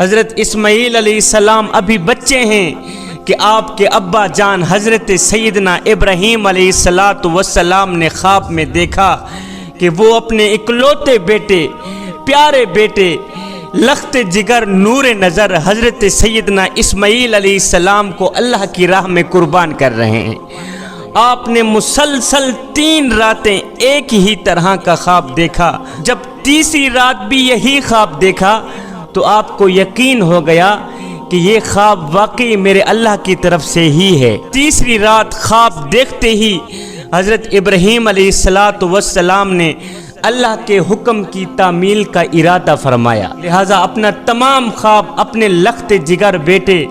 حضرت اسماعیل علیہ السلام ابھی بچے ہیں کہ آپ کے ابا جان حضرت سیدنا ابراہیم علیہ السلام نے خواب میں دیکھا کہ وہ اپنے اکلوتے بیٹے، پیارے بیٹے، لخت جگر نور نظر حضرت سیدنا اسماعیل علیہ السلام کو اللہ کی راہ میں قربان کر رہے ہیں۔ آپ نے مسلسل 3 راتیں ایک ہی طرح کا خواب دیکھا۔ جب تیسری رات بھی یہی خواب دیکھا تو آپ کو یقین ہو گیا کہ یہ خواب واقعی میرے اللہ کی طرف سے ہی ہے۔ تیسری رات خواب دیکھتے ہی حضرت ابراہیم علیہ السلام نے اللہ کے حکم کی تعمیل کا ارادہ فرمایا، لہٰذا اپنا تمام خواب اپنے لخت جگر بیٹے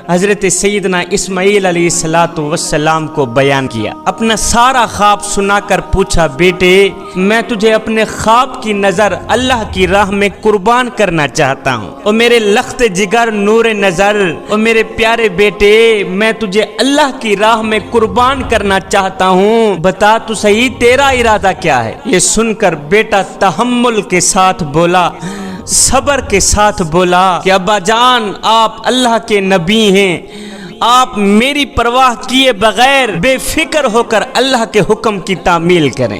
حضرت سیدنا اسماعیل علیہ السلام کو بیان کیا۔ اپنا سارا خواب سنا کر پوچھا، بیٹے میں تجھے اپنے خواب کی نظر اللہ کی راہ میں قربان کرنا چاہتا ہوں، اور میرے لخت جگر نور نظر اور میرے پیارے بیٹے میں تجھے اللہ کی راہ میں قربان کرنا چاہتا ہوں، بتا تو صحیح تیرا ارادہ کیا ہے؟ یہ سن کر بیٹا تحمل کے ساتھ بولا، صبر کے ساتھ بولا کہ ابا جان آپ اللہ کے نبی ہیں، آپ میری پرواہ کیے بغیر بے فکر ہو کر اللہ کے حکم کی تعمیل کریں۔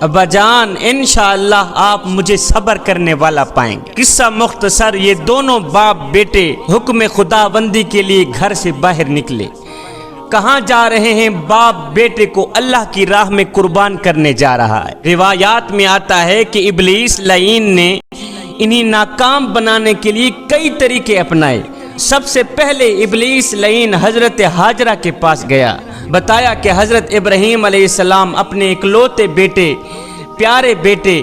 ابا جان انشاءاللہ آپ مجھے صبر کرنے والا پائیں گے۔ قصہ مختصر، یہ دونوں باپ بیٹے حکم خداوندی کے لیے گھر سے باہر نکلے۔ کہاں جا رہے ہیں؟ باپ بیٹے کو اللہ کی راہ میں قربان کرنے جا رہا ہے۔ روایات میں آتا ہے کہ ابلیس لعین نے انہیں ناکام بنانے کے لیے کئی طریقے اپنائے۔ سب سے پہلے ابلیس لعین حضرت ہاجرہ کے پاس گیا، بتایا کہ حضرت ابراہیم علیہ السلام اپنے اکلوتے بیٹے، پیارے بیٹے،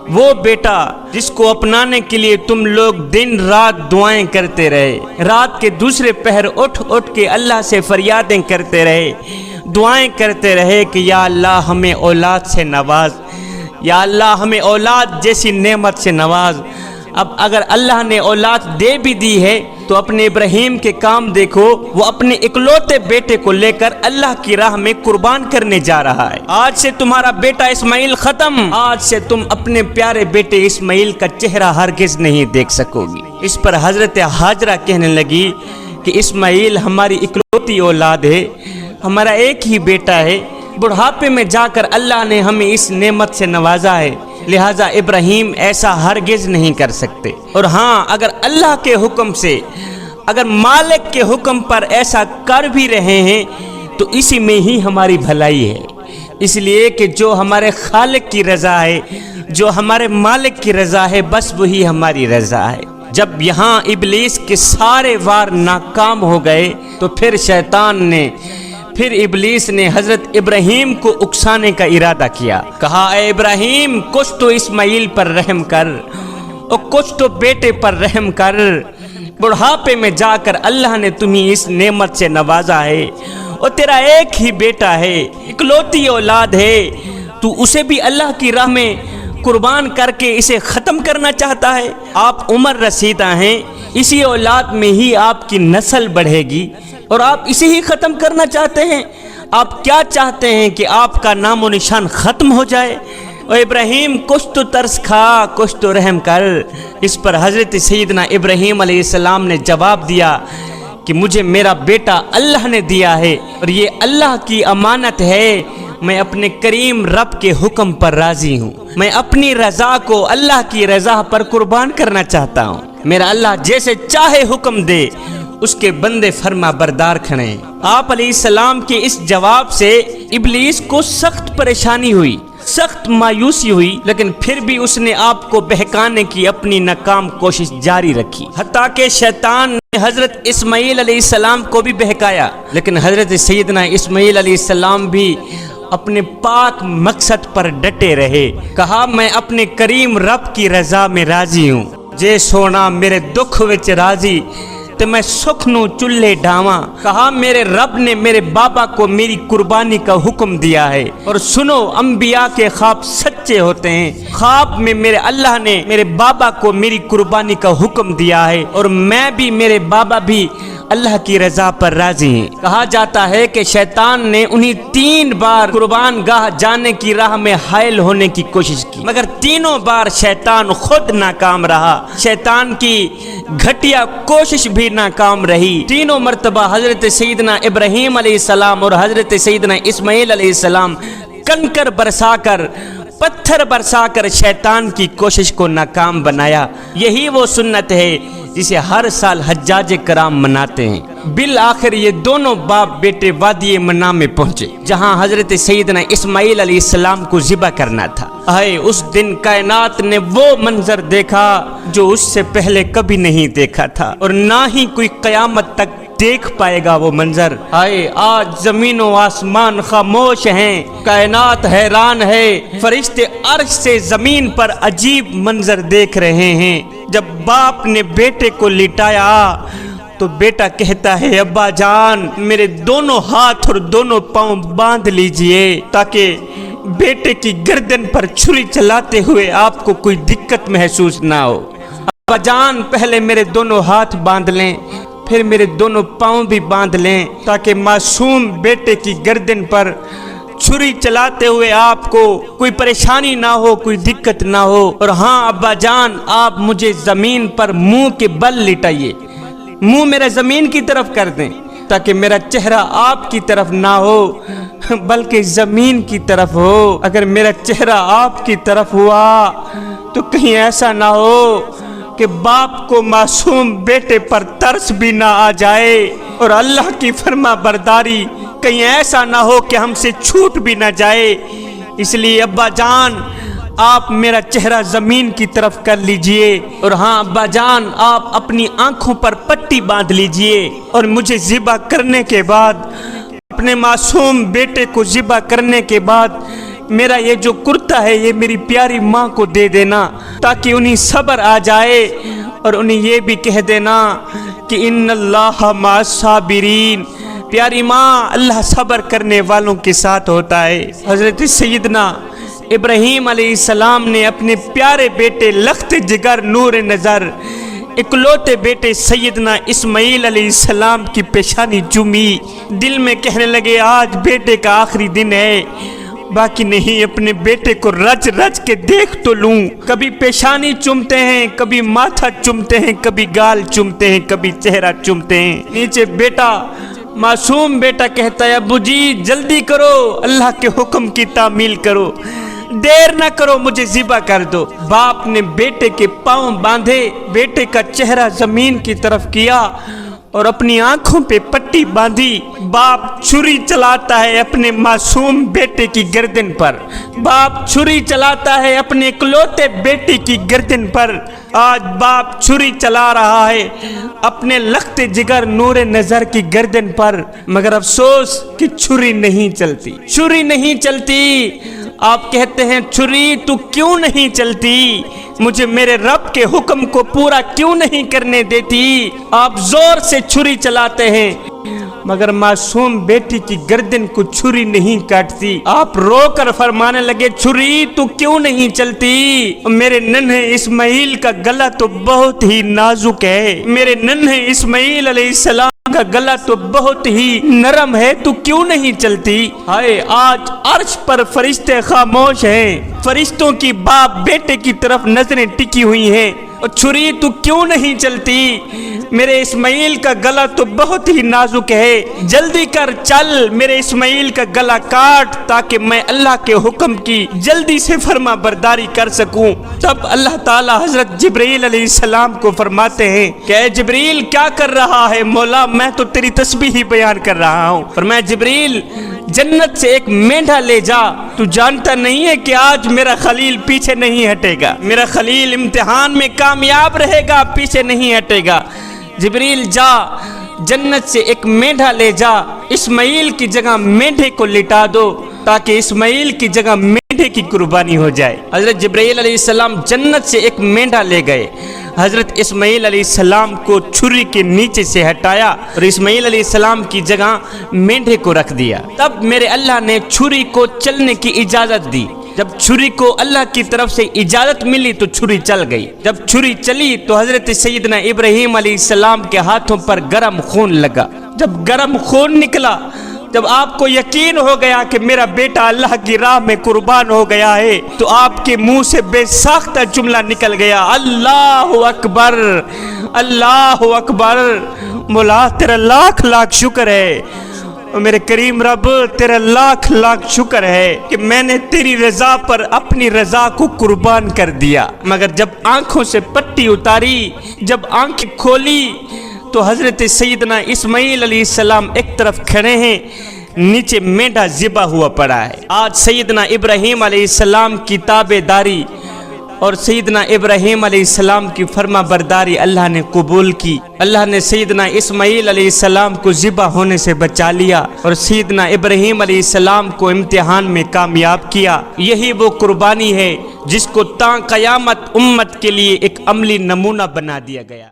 وہ بیٹا جس کو اپنانے کے لیے تم لوگ دن رات دعائیں کرتے رہے، رات کے دوسرے پہر اٹھ کے اللہ سے فریادیں کرتے رہے، دعائیں کرتے رہے کہ یا اللہ ہمیں اولاد سے نواز، یا اللہ ہمیں اولاد جیسی نعمت سے نواز۔ اب اگر اللہ نے اولاد دے بھی دی ہے تو اپنے ابراہیم کے کام دیکھو، وہ اپنے اکلوتے بیٹے کو لے کر اللہ کی راہ میں قربان کرنے جا رہا ہے۔ آج سے تمہارا بیٹا اسماعیل ختم، آج سے تم اپنے پیارے بیٹے اسماعیل کا چہرہ ہرگز نہیں دیکھ سکو گی۔ اس پر حضرت ہاجرہ کہنے لگی کہ اسماعیل ہماری اکلوتی اولاد ہے، ہمارا ایک ہی بیٹا ہے، بڑھاپے میں جا کر اللہ نے ہمیں اس نعمت سے نوازا ہے، لہٰذا ابراہیم ایسا ہرگز نہیں کر سکتے۔ اور ہاں اگر اللہ کے حکم سے، اگر مالک کے حکم پر ایسا کر بھی رہے ہیں تو اسی میں ہی ہماری بھلائی ہے، اس لیے کہ جو ہمارے خالق کی رضا ہے، جو ہمارے مالک کی رضا ہے، بس وہی ہماری رضا ہے۔ جب یہاں ابلیس کے سارے وار ناکام ہو گئے تو پھر ابلیس نے حضرت ابراہیم کو اکسانے کا ارادہ کیا، کہا اے ابراہیم کچھ تو اسماعیل پر رحم کر اور کچھ تو بیٹے پر رحم کر، بڑھاپے میں جا کر اللہ نے تمہیں اس نعمت سے نوازا ہے اور تیرا ایک ہی بیٹا ہے، اکلوتی اولاد ہے، تو اسے بھی اللہ کی راہ میں قربان کر کے اسے ختم کرنا چاہتا ہے؟ آپ عمر رسیدہ ہیں، اسی اولاد میں ہی آپ کی نسل بڑھے گی اور آپ اسے ہی ختم کرنا چاہتے ہیں؟ آپ کیا چاہتے ہیں کہ آپ کا نام و نشان ختم ہو جائے؟ اور ابراہیم کچھ تو ترس کھا، کچھ تو رحم کر۔ اس پر حضرت سیدنا ابراہیم علیہ السلام نے جواب دیا کہ مجھے میرا بیٹا اللہ نے دیا ہے اور یہ اللہ کی امانت ہے، میں اپنے کریم رب کے حکم پر راضی ہوں، میں اپنی رضا کو اللہ کی رضا پر قربان کرنا چاہتا ہوں، میرا اللہ جیسے چاہے حکم دے اس کے بندے فرما بردار کھڑے ہیں۔ آپ علیہ السلام کے اس جواب سے ابلیس کو سخت پریشانی ہوئی، سخت مایوسی ہوئی، لیکن پھر بھی اس نے آپ کو بہکانے کی اپنی ناکام کوشش جاری رکھی، حتیٰ کہ شیطان نے حضرت اسماعیل علیہ السلام کو بھی بہکایا، لیکن حضرت سیدنا اسماعیل علیہ السلام بھی اپنے پاک مقصد پر ڈٹے رہے۔ کہا میں اپنے کریم رب کی رضا میں راضی ہوں، جے سونا میرے دکھ وچ راضی تو میں سکھ نو چولہے ڈھاواں۔ کہا میرے رب نے میرے بابا کو میری قربانی کا حکم دیا ہے، اور سنو انبیاء کے خواب سچے ہوتے ہیں، خواب میں میرے اللہ نے میرے بابا کو میری قربانی کا حکم دیا ہے، اور میں بھی، میرے بابا بھی اللہ کی رضا پر راضی ہیں۔ کہا جاتا ہے کہ شیطان نے انہیں 3 بار قربان گاہ جانے کی راہ میں حائل ہونے کی کوشش کی، مگر تینوں بار شیطان خود ناکام رہا، شیطان کی گھٹیا کوشش بھی ناکام رہی۔ تینوں مرتبہ حضرت سیدنا ابراہیم علیہ السلام اور حضرت سیدنا اسماعیل علیہ السلام کنکر برسا کر، پتھر برسا کر شیطان کی کوشش کو ناکام بنایا۔ یہی وہ سنت ہے جسے ہر سال حجاج کرام مناتے ہیں۔ بالآخر یہ دونوں باپ بیٹے وادی منی میں پہنچے، جہاں حضرت سیدنا اسماعیل علیہ السلام کو ذبح کرنا تھا۔ اس دن کائنات نے وہ منظر دیکھا جو اس سے پہلے کبھی نہیں دیکھا تھا، اور نہ ہی کوئی قیامت تک دیکھ پائے گا وہ منظر۔ آج زمین و آسمان خاموش ہیں، کائنات حیران ہے، فرشتے عرش سے زمین پر عجیب منظر دیکھ رہے ہیں۔ جب باپ نے بیٹے کو لٹایا تو بیٹا کہتا ہے، ابا جان میرے دونوں ہاتھ اور دونوں پاؤں باندھ لیجئے تاکہ بیٹے کی گردن پر چھری چلاتے ہوئے آپ کو کوئی دقت محسوس نہ ہو۔ ابا جان پہلے میرے دونوں ہاتھ باندھ لیں، پھر میرے دونوں پاؤں بھی باندھ لیں تاکہ معصوم بیٹے کی گردن پر چھری چلاتے ہوئے آپ کو کوئی پریشانی نہ ہو، کوئی دقت نہ ہو۔ اور ہاں ابا جان آپ مجھے زمین پر منہ کے بل لٹائیے، منہ میرا زمین کی طرف کر دیں تاکہ میرا چہرہ آپ کی طرف نہ ہو بلکہ زمین کی طرف ہو۔ اگر میرا چہرہ آپ کی طرف ہوا تو کہیں ایسا نہ ہو کہ باپ کو معصوم بیٹے پر ترس بھی نہ آ جائے، اور اللہ کی فرما برداری کہیں ایسا نہ ہو کہ ہم سے چھوٹ بھی نہ جائے۔ اس لیے ابا جان آپ میرا چہرہ زمین کی طرف کر لیجئے، اور ہاں ابا جان آپ اپنی آنکھوں پر پٹی باندھ لیجئے، اور مجھے ذبح کرنے کے بعد، اپنے معصوم بیٹے کو ذبح کرنے کے بعد میرا یہ جو کرتا ہے یہ میری پیاری ماں کو دے دینا تاکہ انہیں صبر آ جائے، اور انہیں یہ بھی کہہ دینا کہ ان اللہ مع الصابرین، پیاری ماں اللہ صبر کرنے والوں کے ساتھ ہوتا ہے۔ حضرت سیدنا ابراہیم علیہ السلام نے اپنے پیارے بیٹے لخت جگر نور نظر اکلوتے بیٹے سیدنا اسماعیل علیہ السلام کی پیشانی چومی، دل میں کہنے لگے آج بیٹے کا آخری دن ہے، باقی نہیں اپنے بیٹے کو رچ رچ کے دیکھ تو لوں۔ کبھی پیشانی چومتے ہیں، کبھی ماتھا چومتے ہیں، کبھی گال چومتے ہیں، کبھی چہرہ چومتے ہیں۔ نیچے بیٹا، معصوم بیٹا کہتا ہے ابو جی جلدی کرو، اللہ کے حکم کی تعمیل کرو، دیر نہ کرو، مجھے ذبح کر دو۔ باپ نے بیٹے کے پاؤں باندھے، بیٹے کا چہرہ زمین کی طرف کیا اور اپنی آنکھوں پہ پٹی باندھی۔ باپ چھری چلاتا ہے اپنے معصوم بیٹے کی گردن پر، باپ چھری چلاتا ہے اپنے اکلوتے بیٹے کی گردن پر۔ آج باپ چھری چلا رہا ہے اپنے لخت جگر نور نظر کی گردن پر، مگر افسوس کہ چھری نہیں چلتی، چھری نہیں چلتی۔ آپ کہتے ہیں چھری تو کیوں نہیں چلتی، مجھے میرے رب کے حکم کو پورا کیوں نہیں کرنے دیتی؟ آپ زور سے چھری چلاتے ہیں مگر معصوم بیٹی کی گردن کو چھری نہیں کاٹتی۔ آپ رو کر فرمانے لگے چھری تو کیوں نہیں چلتی؟ میرے ننھے اسماعیل کا گلا تو بہت ہی نازک ہے، میرے ننھے اسماعیل علیہ السلام کا گلا تو بہت ہی نرم ہے، تو کیوں نہیں چلتی؟ ہائے آج عرش پر فرشتے خاموش ہیں، فرشتوں کی باپ بیٹے کی طرف نظریں ٹکی ہوئی ہیں، اور چھری تو کیوں نہیں چلتی؟ میرے اسماعیل کا گلا تو بہت ہی نازک ہے، جلدی کر چل میرے اسماعیل کا گلا کاٹ تاکہ میں اللہ کے حکم کی جلدی سے فرما برداری کر سکوں۔ تب اللہ تعالی حضرت جبرائیل علیہ السلام کو فرماتے ہیں کہ اے جبرائیل کیا کر رہا ہے مولا، میں تو تیری تسبیح ہی بیان کر رہا ہوں۔ اور میں جبرائیل جنت سے ایک مینڈھا لے جا، تو جانتا نہیں ہے کہ آج میرا خلیل پیچھے نہیں ہٹے گا، میرا خلیل امتحان میں کامیاب رہے گا، پیچھے نہیں ہٹے گا۔ جبرائیل جا جنت سے ایک مینڈھا لے جا، اسماعیل کی جگہ مینڈھے کو لٹا دو تاکہ اسماعیل کی جگہ مینڈھے کی قربانی ہو جائے۔ حضرت جبرائیل علیہ السلام جنت سے ایک مینڈھا لے گئے، حضرت اسماعیل علیہ السلام کو چھری کے نیچے سے ہٹایا اور اسماعیل علیہ السلام کی جگہ مینڈھے کو رکھ دیا۔ تب میرے اللہ نے چھری کو چلنے کی اجازت دی، جب چھری کو اللہ کی طرف سے اجازت ملی تو چھری چل گئی. جب چھری چلی تو حضرت سیدنا ابراہیم علیہ السلام کے ہاتھوں پر گرم خون لگا. جب گرم خون نکلا، جب آپ کو یقین ہو گیا کہ میرا بیٹا اللہ کی راہ میں قربان ہو گیا ہے، تو آپ کے منہ سے بے ساختہ جملہ نکل گیا، اللہ اکبر، اللہ اکبر. مولا تیرا لاکھ لاکھ شکر ہے، میرے کریم رب تیرا لاکھ لاکھ شکر ہے کہ میں نے تیری رضا پر اپنی رضا کو قربان کر دیا. مگر جب آنکھوں سے پٹی اتاری، جب آنکھیں کھولی، تو حضرت سیدنا اسماعیل علیہ السلام ایک طرف کھڑے ہیں، نیچے مینڈا ذبح ہوا پڑا ہے. آج سیدنا ابراہیم علیہ السلام کی تابع داری اور سیدنا ابراہیم علیہ السلام کی فرما برداری اللہ نے قبول کی. اللہ نے سیدنا اسماعیل علیہ السلام کو ذبح ہونے سے بچا لیا اور سیدنا ابراہیم علیہ السلام کو امتحان میں کامیاب کیا. یہی وہ قربانی ہے جس کو تا قیامت امت کے لیے ایک عملی نمونہ بنا دیا گیا.